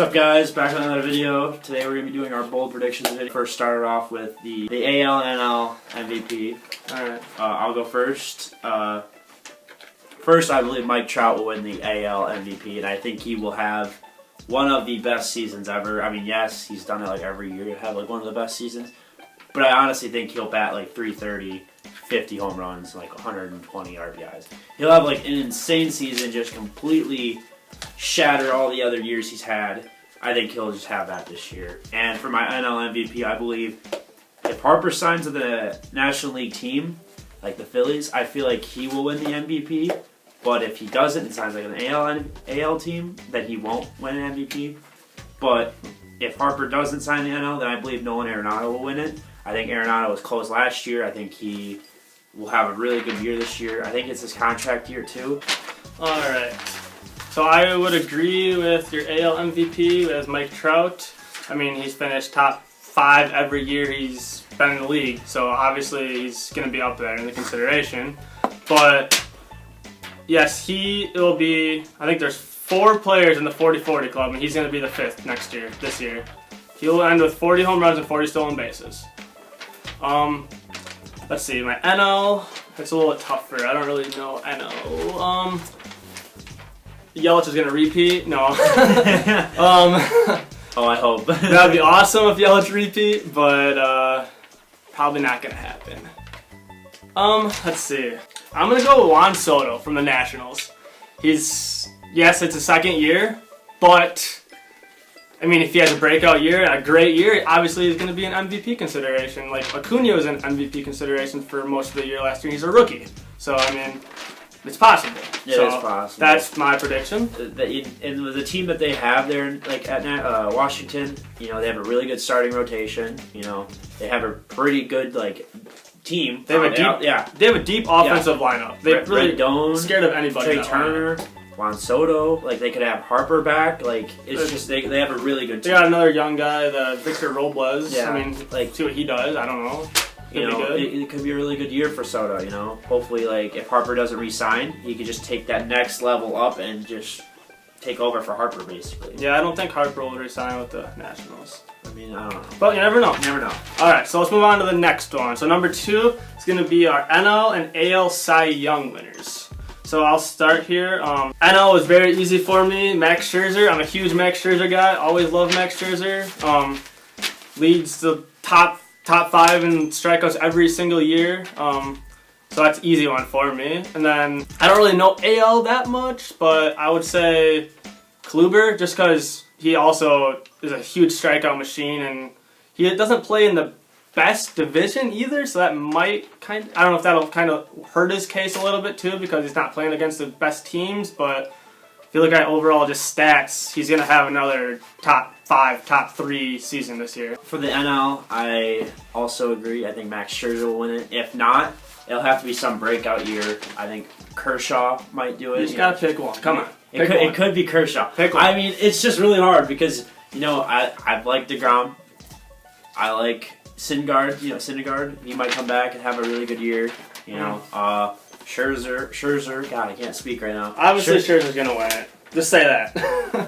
What's up, guys? Back with another video. Today we're going to be doing our bold predictions video. First, started off with the AL and NL MVP. Alright. I'll go first. First, I believe Mike Trout will win the AL MVP, and I think he will have one of the best seasons ever. I mean, yes, he's done it like every year to have like one of the best seasons, but I honestly think he'll bat like 330, 50 home runs, like 120 RBIs. He'll have like an insane season, just completely shatter all the other years he's had. I think he'll just have that this year. And for my NL MVP, I believe if Harper signs with the National League team, like the Phillies, I feel like he will win the MVP. But if he doesn't and signs like an AL team, then he won't win an MVP. But if Harper doesn't sign the NL, then I believe Nolan Arenado will win it. I think Arenado was close last year. I think he will have a really good year this year. I think it's his contract year too. Alright. So I would agree with your AL MVP as Mike Trout. I mean, he's finished top 5 every year he's been in the league. So obviously he's going to be up there in the consideration. But yes, it will be, I think there's 4 players in the 40-40 club, and he's going to be the 5th this year. He'll end with 40 home runs and 40 stolen bases. Let's see, my NL, it's a little tougher. I don't really know NL. Yelich is going to repeat? No. Oh, I hope. That would be awesome if Yelich repeat, but probably not going to happen. Let's see. I'm going to go with Juan Soto from the Nationals. Yes, it's a second year, but I mean, if he has a breakout year, a great year, obviously he's going to be an MVP consideration. Like, Acuna was an MVP consideration for most of the year last year. He's a rookie. So, I mean, it's possible. It is possible. That's my prediction. And with the team that they have there, like at Washington, you know, they have a really good starting rotation. You know, they have a pretty good team. They have a deep offensive lineup. They're really Rendon, scared of anybody. Trey Turner, Juan Soto. Like, they could have Harper back. Like, it's just they have a really good team. They got another young guy, the Victor Robles. Yeah. I mean, like, see what he does. I don't know. It could be a really good year for Soto, you know. Hopefully, like, if Harper doesn't re-sign, he could just take that next level up and just take over for Harper, basically. Yeah, I don't think Harper will re-sign with the Nationals. I mean, I don't know. But you never know. You never know. Alright, so let's move on to the next one. So number 2 is going to be our NL and AL Cy Young winners. So I'll start here. NL was very easy for me. Max Scherzer. I'm a huge Max Scherzer guy. Always love Max Scherzer. Leads the top 5 in strikeouts every single year. So that's an easy one for me. And then I don't really know AL that much, but I would say Kluber, just because he also is a huge strikeout machine, and he doesn't play in the best division either, so that might I don't know if that'll kind of hurt his case a little bit too, because he's not playing against the best teams. But if you look at overall just stats, he's going to have another top 5, top 3 season this year. For the NL, I also agree. I think Max Scherzer will win it. If not, it'll have to be some breakout year. I think Kershaw might do it. You just got to pick one. Come on. It could be Kershaw. Pick one. I mean, it's just really hard because, you know, I like DeGrom. I like Syndergaard. You know, Syndergaard. He might come back and have a really good year. You know, Scherzer. God, I can't speak right now. Obviously, Scherzer's going to win it. Just say that.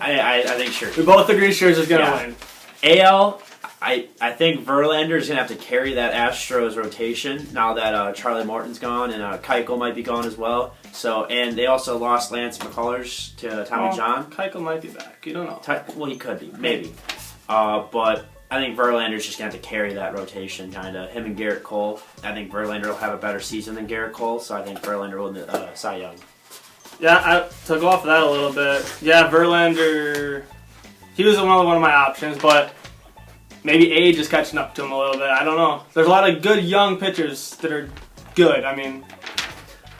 I think Scherzer. We both agree Scherzer's going to win. AL, I think Verlander is going to have to carry that Astros rotation now that Charlie Morton's gone and Keuchel might be gone as well. So, and they also lost Lance McCullers to Tommy John. Keuchel might be back. You don't know. Well, he could be, maybe. But I think Verlander's just going to have to carry that rotation, kind of. Him and Garrett Cole. I think Verlander will have a better season than Garrett Cole, so I think Verlander will win the Cy Young. Yeah, to go off of that a little bit, yeah, Verlander, he was one of my options, but maybe age is catching up to him a little bit. I don't know. There's a lot of good young pitchers that are good. I mean,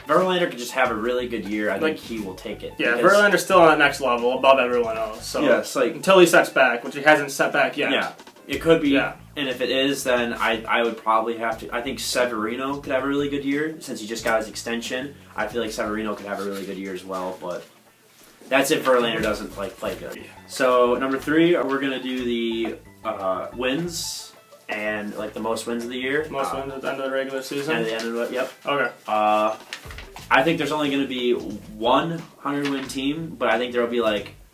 Verlander could just have a really good year. I think he will take it. Yeah, Verlander's still on that next level above everyone else. So yeah, it's like, until he sets back, which he hasn't set back yet. Yeah, it could be. Yeah. And if it is, then I would probably have to. I think Severino could have a really good year since he just got his extension. I feel like Severino could have a really good year as well, but that's if Verlander doesn't play good. So number 3, we're gonna do the wins and the most wins of the year. Most wins at the end of the regular season. At the end of it, yep. Okay. I think there's only going to be one 100-win team, but I think there will be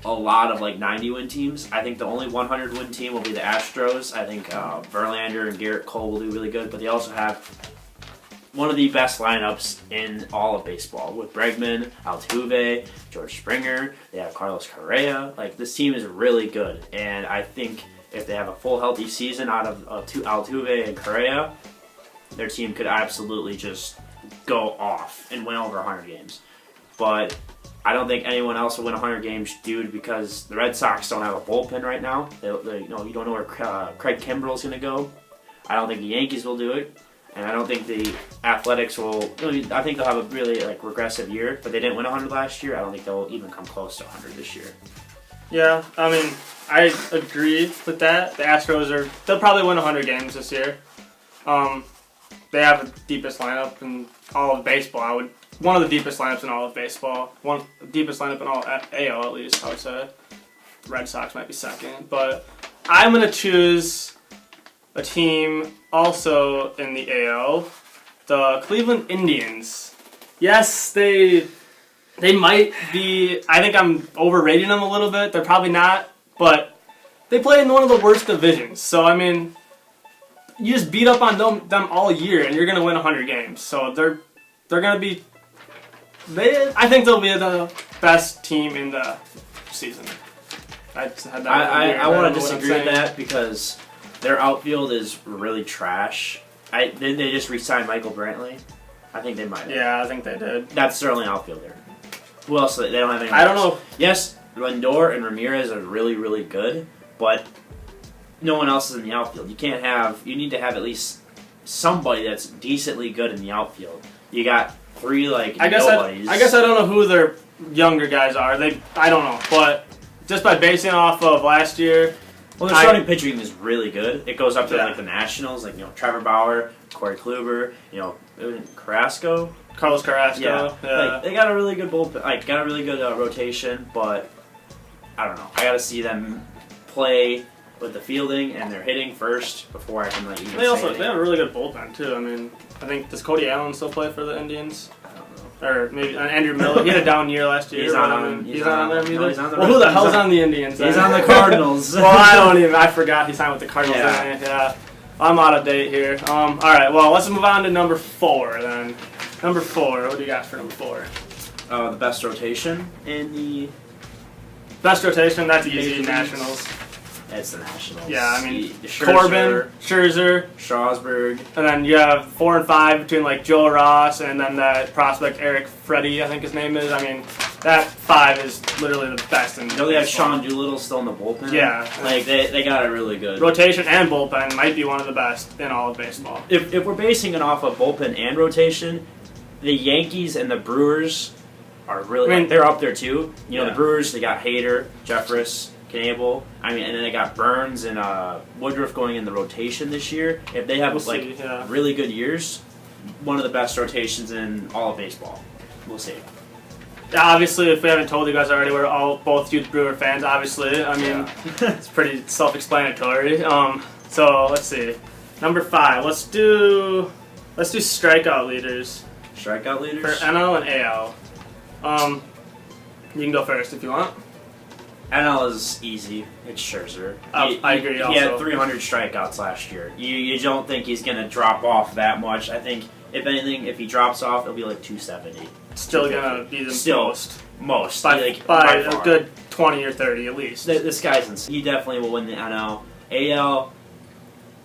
a lot of like 90-win teams. I think the only 100-win team will be the Astros. I think Verlander and Garrett Cole will do really good, but they also have one of the best lineups in all of baseball with Bregman, Altuve, George Springer. They have Carlos Correa. Like, this team is really good, and I think if they have a full healthy season out of Altuve and Correa, their team could absolutely just go off and win over 100 games. But I don't think anyone else will win 100 games, dude, because the Red Sox don't have a bullpen right now. You don't know where Craig Kimbrell's going to go. I don't think the Yankees will do it, and I don't think the Athletics will. I think they'll have a really regressive year, but they didn't win 100 last year. I don't think they'll even come close to 100 this year. Yeah, I mean, I agree with that. The Astros they'll probably win 100 games this year. They have the deepest lineup in all of baseball. One of the deepest lineups in all of baseball. One deepest lineup in all AL, at least, I would say. The Red Sox might be second. But I'm going to choose a team also in the AL, the Cleveland Indians. Yes, they might be. I think I'm overrating them a little bit. They're probably not. But they play in one of the worst divisions. So, I mean, you just beat up on them all year, and you're going to win 100 games. So they're going to be. I think they'll be the best team in the season. I want to disagree with that because their outfield is really trash. Didn't they just re-sign Michael Brantley? I think they might have. Yeah, I think they did. That's their only outfielder. Who else? They don't have anyone I don't else. know. Yes, Lindor and Ramirez are really, really good, but no one else is in the outfield. You need to have at least somebody that's decently good in the outfield. You got three nobodies. I guess I don't know who their younger guys are. I don't know, but just by basing off of last year. Well, their starting pitching is really good. It goes up to the Nationals, Trevor Bauer, Corey Kluber, Carrasco. Carlos Carrasco. Yeah. They got a really good bullpen. Got a really good rotation, but I don't know. I got to see them play with the fielding and their hitting first before I can even say anything. They have a really good bullpen too. I mean, I think does Cody Allen still play for the Indians? I don't know. Or maybe Andrew Miller. He had a down year last year. He's not on them either. No, he's on the well, who the hell's on the Indians? He's on the Cardinals. Well, I forgot he signed with the Cardinals. Yeah. I'm out of date here. All right. Well, let's move on to number 4 then. Number 4. What do you got for number 4? The best rotation in the. Best rotation. That's easy. Nationals. It's the Nationals. Yeah, I mean, Scherzer, Scherzer, Strasburg. And then you have 4 and 5 between Joe Ross and then that prospect Eric Freddie, I think his name is. I mean, that 5 is literally the best in they have Sean Doolittle still in the bullpen. Yeah. They got it really good. Rotation and bullpen might be one of the best in all of baseball. If we're basing it off of bullpen and rotation, the Yankees and the Brewers are really they're up there too. The Brewers, they got Hader, Jeffress, Knable, and then they got Burns and Woodruff going in the rotation this year. If they have really good years, one of the best rotations in all of baseball. We'll see. Obviously, if we haven't told you guys already, we're both huge Brewer fans. Obviously, I mean, it's pretty self-explanatory. So let's see, number 5. Let's do strikeout leaders. Strikeout leaders for NL and AL. You can go first if you want. NL is easy. It's Scherzer. I agree. He had 300 strikeouts last year. You don't think he's going to drop off that much. I think, if anything, if he drops off, it'll be 270. Still going to be the most. By a good 20 or 30 at least. This guy's insane. He definitely will win the NL. AL,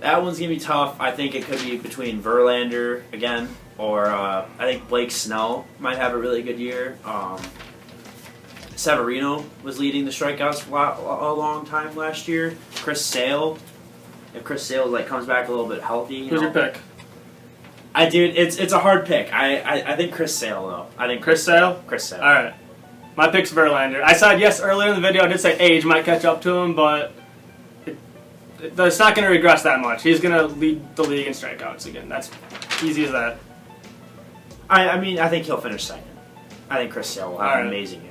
that one's going to be tough. I think it could be between Verlander again, or I think Blake Snell might have a really good year. Severino was leading the strikeouts for a long time last year. Chris Sale, if Chris Sale comes back a little bit healthy. Who's your pick? It's a hard pick. I think Chris Sale though. I think Chris Sale. Chris Sale. All right, my pick's Verlander. I said yes earlier in the video. I did say age might catch up to him, but it's not going to regress that much. He's going to lead the league in strikeouts again. That's easy as that. I think he'll finish second. I think Chris Sale will have an amazing year.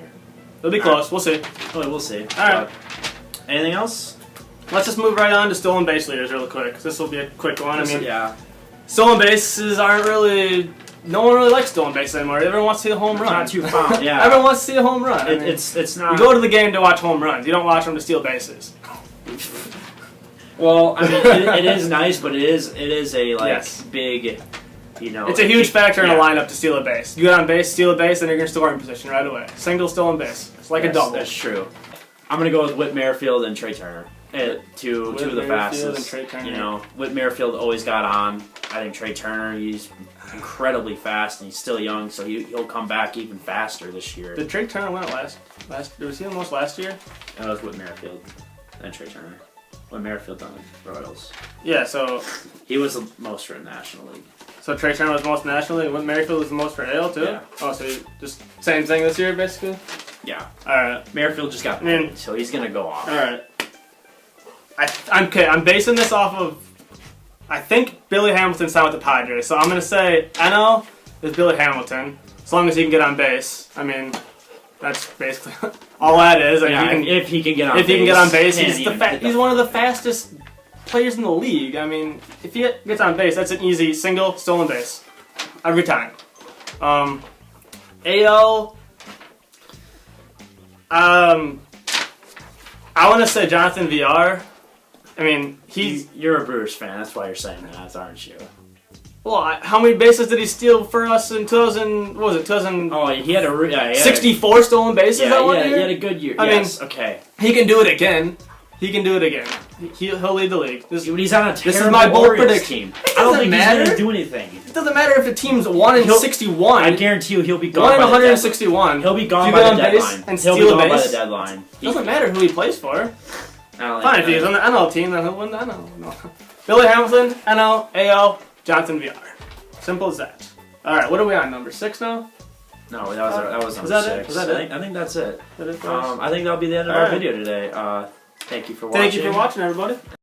It'll be close. We'll see. We'll see. All right. Anything else? Let's just move right on to stolen base leaders real quick. This will be a quick one. Stolen bases aren't really no one really likes stolen bases anymore. Everyone wants to see a home run. Not too fun. Yeah. Everyone wants to see a home run. I mean, it's not. You go to the game to watch home runs. You don't watch them to steal bases. Well, I mean, it is nice, but it is a big, you know. It's a huge factor in a lineup to steal a base. You get on base, steal a base, then you're gonna score in position right away. Single stolen base. It's like a double. That's true. I'm gonna go with Whit Merrifield and Trey Turner. Two of the fastest. You know, Whit Merrifield always got on. I think Trey Turner, he's incredibly fast and he's still young, so he'll come back even faster this year. Did Trey Turner win it last? Was he the most last year? That was Whit Merrifield and Trey Turner. Whit Merrifield on the Royals. Yeah, so he was the most for the National League. So Trey Turner was the most National League. Whit Merrifield was the most for AL too. Yeah. Oh, so just same thing this year, basically. Yeah. All right. Merrifield just got paid, so he's gonna go off. All right. I'm basing this off of, I think Billy Hamilton signed with the Padres, so I'm gonna say NL is Billy Hamilton as long as he can get on base. I mean, that's basically all that is. Yeah, if he can get on base. If he can get on base, he's one of the fastest players in the league. I mean, if he gets on base, that's an easy single stolen base every time. AL. I want to say Jonathan VR. I mean, you're a Brewers fan. That's why you're saying that, aren't you? Well, how many bases did he steal for us in 2000? What was it? 2000? Oh, he had 64 stolen bases that one year. He had a good year. I mean, okay. He can do it again. He can do it again. He'll lead the league. He's on a terrible This is my bold prediction. team. I don't think he's going to do anything. It doesn't matter if the team's 1-61. I guarantty you he'll be gone 1-161. He'll be gone by the deadline. And he'll steal be gone a base. by the deadline. It doesn't matter who he plays for. Fine, if he's on the NL team, then he'll win the NL. No. Billy Hamilton, NL, AL, Jonathan VR. Simple as that. All right, what are we on? Number 6 now? No, that was number 6. Was that it? I think that's it. I think that'll be the end of our video today. Thank you for watching. Thank you for watching, everybody.